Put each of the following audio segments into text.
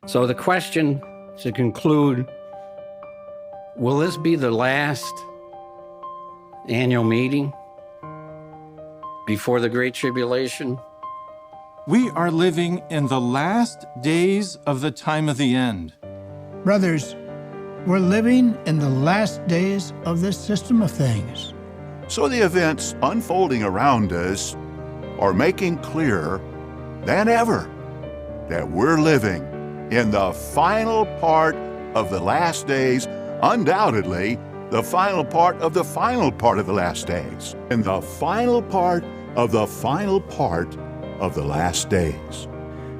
So the question to conclude, will this be the last annual meeting before the Great Tribulation? We are living in the last days of the time of the end. Brothers, we're living in the last days of this system of things. So the events unfolding around us are making clearer than ever that we're living in the final part of the last days, undoubtedly the final part of the final part of the last days, and the final part of the final part of the last days.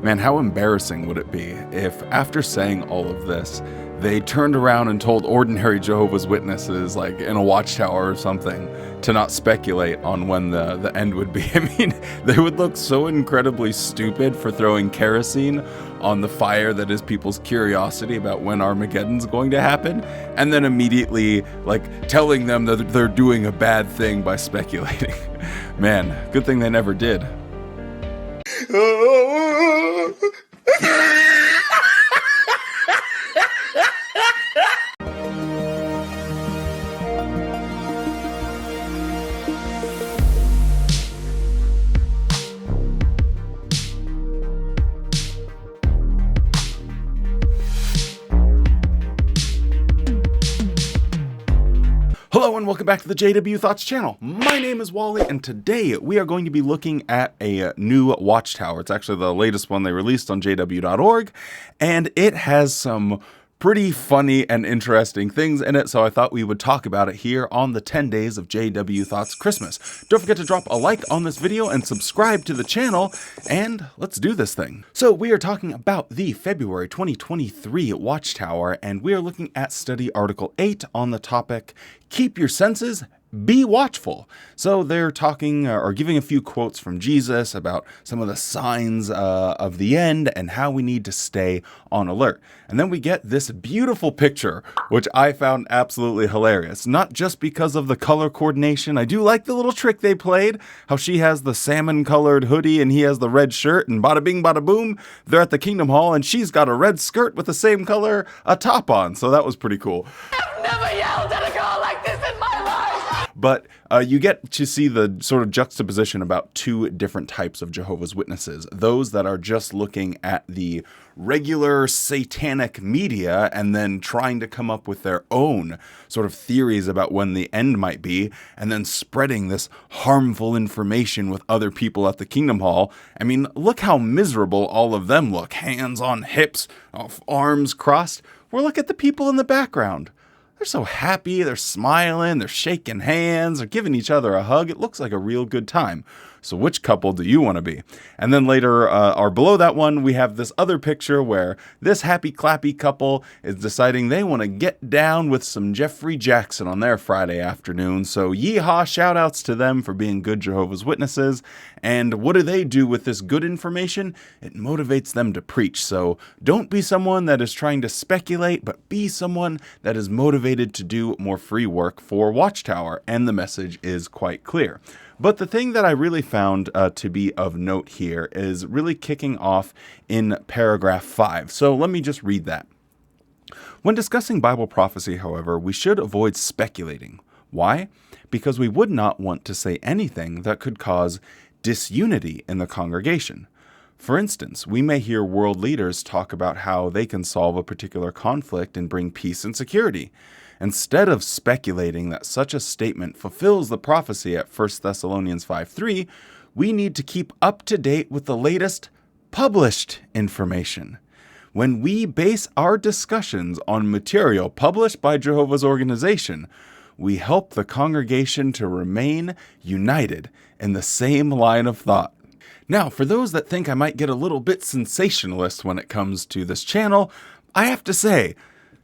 Man, how embarrassing would it be if, after saying all of this, they turned around and told ordinary Jehovah's Witnesses, like in a Watchtower or something, to not speculate on when the end would be. I mean, they would look so incredibly stupid for throwing kerosene on the fire that is people's curiosity about when Armageddon's going to happen, and then immediately, like, telling them that they're doing a bad thing by speculating. Man, good thing they never did. Hello and welcome back to the JW Thoughts channel. My name is Wally, and today we are going to be looking at a new Watchtower. It's actually the latest one they released on jw.org, and it has some pretty funny and interesting things in it, so I thought we would talk about it here on the 10 Days of JW Thoughts Christmas. Don't forget to drop a like on this video and subscribe to the channel, and let's do this thing. So we are talking about the February 2023 Watchtower, and we are looking at study article 8 on the topic, Keep Your Senses, Be Watchful. So they're talking or giving a few quotes from Jesus about some of the signs of the end and how we need to stay on alert. And then we get this beautiful picture, which I found absolutely hilarious. Not just because of the color coordination. I do like the little trick they played, how she has the salmon colored hoodie and he has the red shirt, and bada bing bada boom, they're at the Kingdom Hall and she's got a red skirt with the same color top on. So that was pretty cool. I've never yelled at a girl like this in my life! But you get to see the sort of juxtaposition about two different types of Jehovah's Witnesses. Those that are just looking at the regular satanic media and then trying to come up with their own sort of theories about when the end might be, and then spreading this harmful information with other people at the Kingdom Hall. I mean, look how miserable all of them look. Hands on hips, arms crossed. Or look at the people in the background. They're so happy, they're smiling, they're shaking hands, they're giving each other a hug. It looks like a real good time. So which couple do you want to be? And then later, or below that one, we have this other picture where this happy clappy couple is deciding they want to get down with some Jeffrey Jackson on their Friday afternoon. So yeehaw, shout outs to them for being good Jehovah's Witnesses. And what do they do with this good information? It motivates them to preach. So don't be someone that is trying to speculate, but be someone that is motivated to do more free work for Watchtower. And the message is quite clear. But the thing that I really found to be of note here is really kicking off in paragraph 5. So let me just read that. When discussing Bible prophecy, however, we should avoid speculating. Why? Because we would not want to say anything that could cause disunity in the congregation. For instance, we may hear world leaders talk about how they can solve a particular conflict and bring peace and security. Instead of speculating that such a statement fulfills the prophecy at 1 Thessalonians 5:3, we need to keep up to date with the latest published information. When we base our discussions on material published by Jehovah's organization, we help the congregation to remain united in the same line of thought. Now, for those that think I might get a little bit sensationalist when it comes to this channel, I have to say,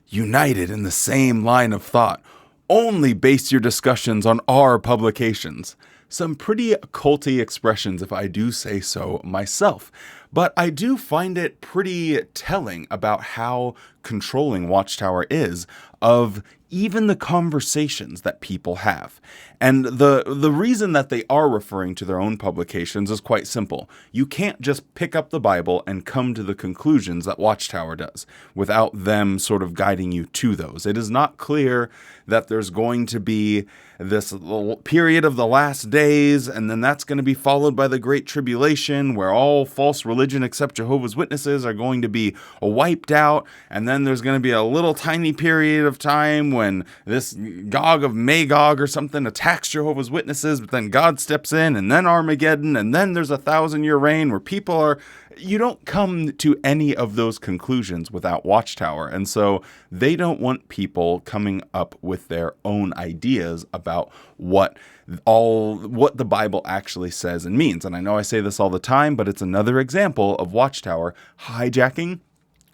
united in the same line of thought. Only base your discussions on our publications. Some pretty culty expressions, if I do say so myself. But I do find it pretty telling about how controlling Watchtower is of even the conversations that people have. And the reason that they are referring to their own publications is quite simple. You can't just pick up the Bible and come to the conclusions that Watchtower does without them sort of guiding you to those. It is not clear that there's going to be this little period of the last days, and then that's going to be followed by the Great Tribulation, where all false religion except Jehovah's Witnesses are going to be wiped out, and then there's going to be a little tiny period of time when this Gog of Magog or something attacks Jehovah's Witnesses, but then God steps in, and then Armageddon, and then there's a 1,000-year reign where people are... You don't come to any of those conclusions without Watchtower, and so they don't want people coming up with their own ideas about what the Bible actually says and means. And I know I say this all the time, but it's another example of Watchtower hijacking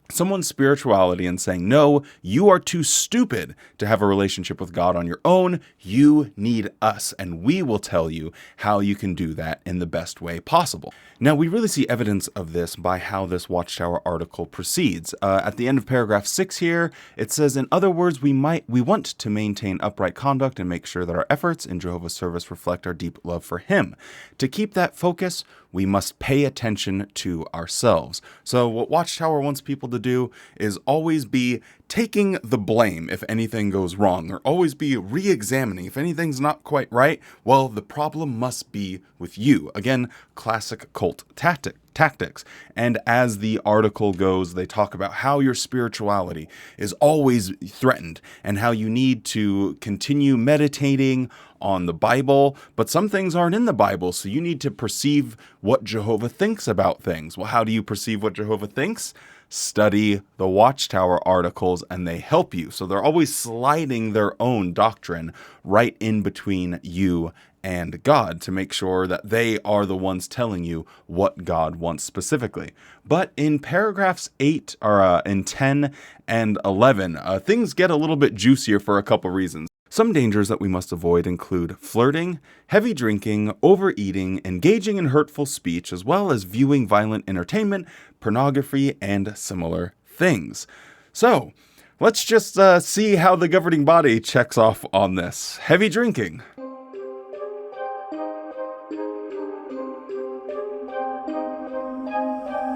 someone's spirituality and saying, no, you are too stupid to have a relationship with God on your own. You need us, and we will tell you how you can do that in the best way possible. Now, we really see evidence of this by how this Watchtower article proceeds. At the end of paragraph 6 here, it says, in other words, we want to maintain upright conduct and make sure that our efforts in Jehovah's service reflect our deep love for Him. To keep that focus, we must pay attention to ourselves. So what Watchtower wants people to do is always be taking the blame if anything goes wrong, or always be re-examining if anything's not quite right. Well, the problem must be with you. Again, classic cult tactics. And as the article goes, they talk about how your spirituality is always threatened and how you need to continue meditating on the Bible, but some things aren't in the Bible, so you need to perceive what Jehovah thinks about things. Well, how do you perceive what Jehovah thinks? Study the Watchtower articles, and they help you. So they're always sliding their own doctrine right in between you and God to make sure that they are the ones telling you what God wants specifically. But in paragraphs 8 or in 10 and 11, things get a little bit juicier for a couple reasons. Some dangers that we must avoid include flirting, heavy drinking, overeating, engaging in hurtful speech, as well as viewing violent entertainment, pornography, and similar things. So, let's just see how the governing body checks off on this. Heavy drinking.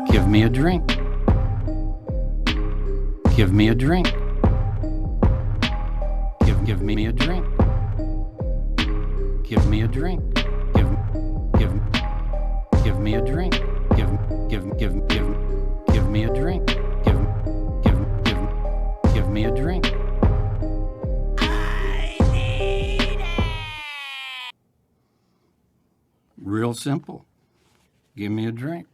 Give me a drink. Give me a drink. Give me a drink. Give me a drink. Give me a drink. Give me a drink. Give me a drink. I need it. Real simple. Give me a drink.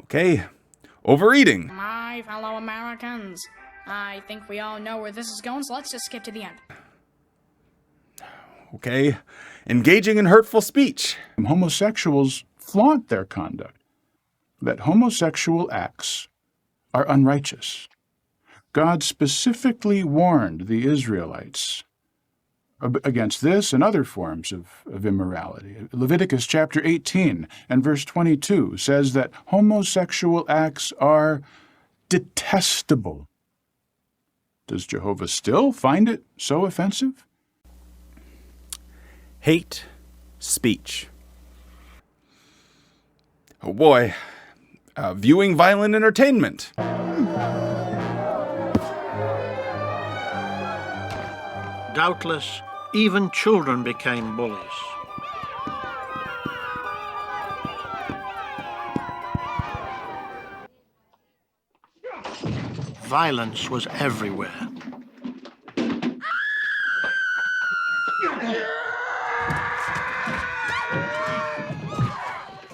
Okay. Overeating. My fellow Americans, I think we all know where this is going, so let's just skip to the end. Okay. Engaging in hurtful speech. Homosexuals flaunt their conduct, that homosexual acts are unrighteous. God specifically warned the Israelites against this and other forms of immorality. Leviticus chapter 18 and verse 22 says that homosexual acts are detestable. Does Jehovah still find it so offensive? Hate speech. Oh boy. Viewing violent entertainment. Doubtless, even children became bullies. Violence was everywhere.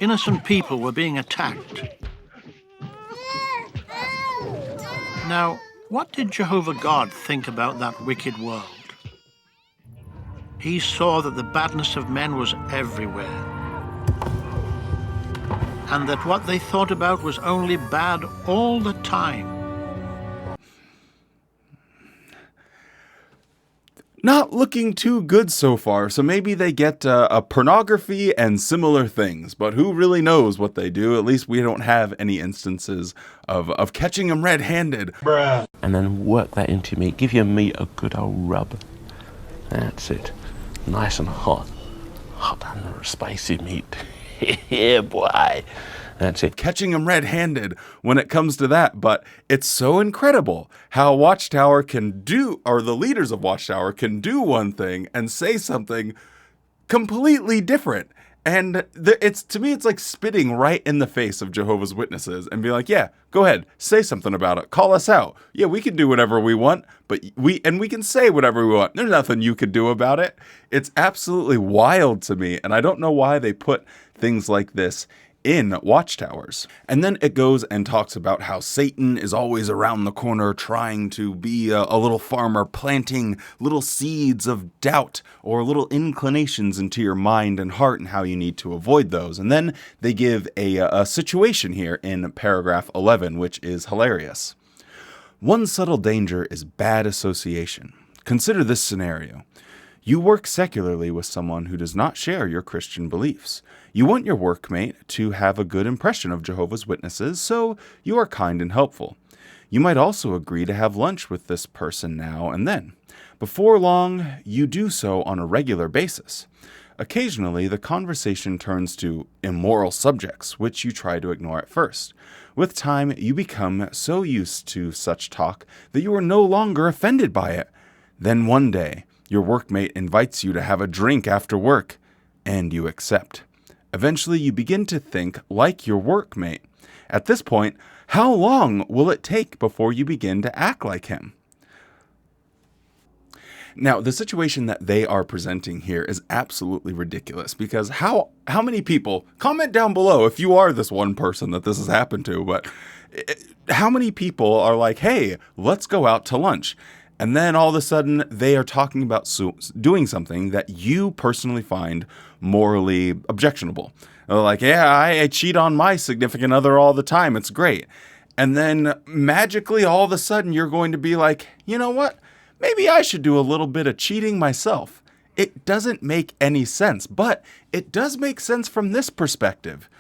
Innocent people were being attacked. Now, what did Jehovah God think about that wicked world? He saw that the badness of men was everywhere, and that what they thought about was only bad all the time. not looking too good so far. So maybe they get a pornography and similar things, but who really knows what they do? At least we don't have any instances of catching them red-handed. And then work that into your meat. Give your meat a good old rub. That's it. Nice and hot. Hot and spicy meat. Yeah, boy. That's it. Catching them red-handed when it comes to that, but it's so incredible how Watchtower can do, or the leaders of Watchtower can do one thing and say something completely different. And it's, to me, it's like spitting right in the face of Jehovah's Witnesses and be like, yeah, go ahead, say something about it. Call us out. Yeah, we can do whatever we want, but we can say whatever we want. There's nothing you could do about it. It's absolutely wild to me, and I don't know why they put things like this in Watchtowers. And then it goes and talks about how Satan is always around the corner trying to be a little farmer, planting little seeds of doubt or little inclinations into your mind and heart and how you need to avoid those. And then they give a situation here in paragraph 11, which is hilarious. One subtle danger is bad association. Consider this scenario. You work secularly with someone who does not share your Christian beliefs. You want your workmate to have a good impression of Jehovah's Witnesses, so you are kind and helpful. You might also agree to have lunch with this person now and then. Before long, you do so on a regular basis. Occasionally, the conversation turns to immoral subjects, which you try to ignore at first. With time, you become so used to such talk that you are no longer offended by it. Then one day, your workmate invites you to have a drink after work, and you accept. Eventually, you begin to think like your workmate. At this point, how long will it take before you begin to act like him? Now, the situation that they are presenting here is absolutely ridiculous because how many people, comment down below if you are this one person that this has happened to, but how many people are like, hey, let's go out to lunch? And then all of a sudden they are talking about doing something that you personally find morally objectionable. They're like, yeah, I cheat on my significant other all the time. It's great. And then magically all of a sudden you're going to be like, you know what? Maybe I should do a little bit of cheating myself. It doesn't make any sense, but it does make sense from this perspective.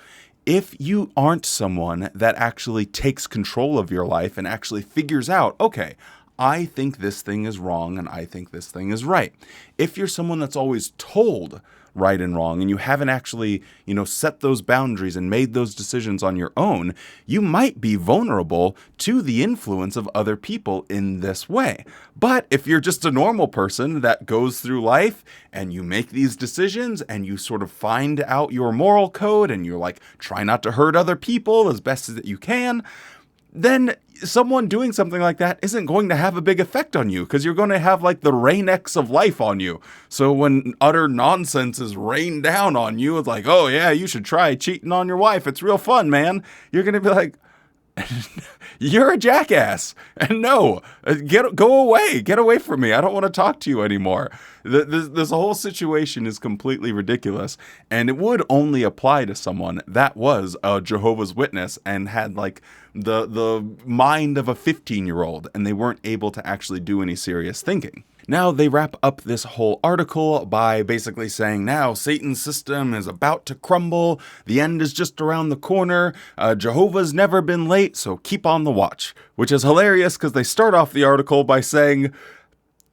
If you aren't someone that actually takes control of your life and actually figures out, okay, I think this thing is wrong and I think this thing is right. If you're someone that's always told right and wrong and you haven't actually, set those boundaries and made those decisions on your own, you might be vulnerable to the influence of other people in this way. But if you're just a normal person that goes through life and you make these decisions and you sort of find out your moral code and you're like, try not to hurt other people as best as you can, then someone doing something like that isn't going to have a big effect on you because you're going to have like the rain-X of life on you. So when utter nonsense is rained down on you, it's like, oh yeah, you should try cheating on your wife. It's real fun, man. You're going to be like, you're a jackass. And no, go away. Get away from me. I don't want to talk to you anymore. This whole situation is completely ridiculous. And it would only apply to someone that was a Jehovah's Witness and had like the mind of a 15-year-old and they weren't able to actually do any serious thinking. Now they wrap up this whole article by basically saying now Satan's system is about to crumble. The end is just around the corner. Jehovah's never been late, so keep on the watch. Which is hilarious because they start off the article by saying,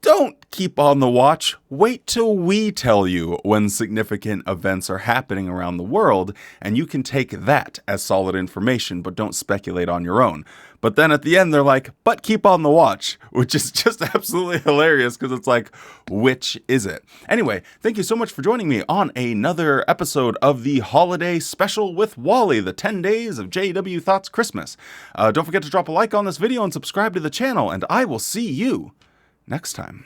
don't keep on the watch. Wait till we tell you when significant events are happening around the world, and you can take that as solid information, but don't speculate on your own. But then at the end, they're like, but keep on the watch, which is just absolutely hilarious because it's like, which is it? Anyway, thank you so much for joining me on another episode of the holiday special with Wally, the 10 Days of JWT Christmas. Don't forget to drop a like on this video and subscribe to the channel, and I will see you next time.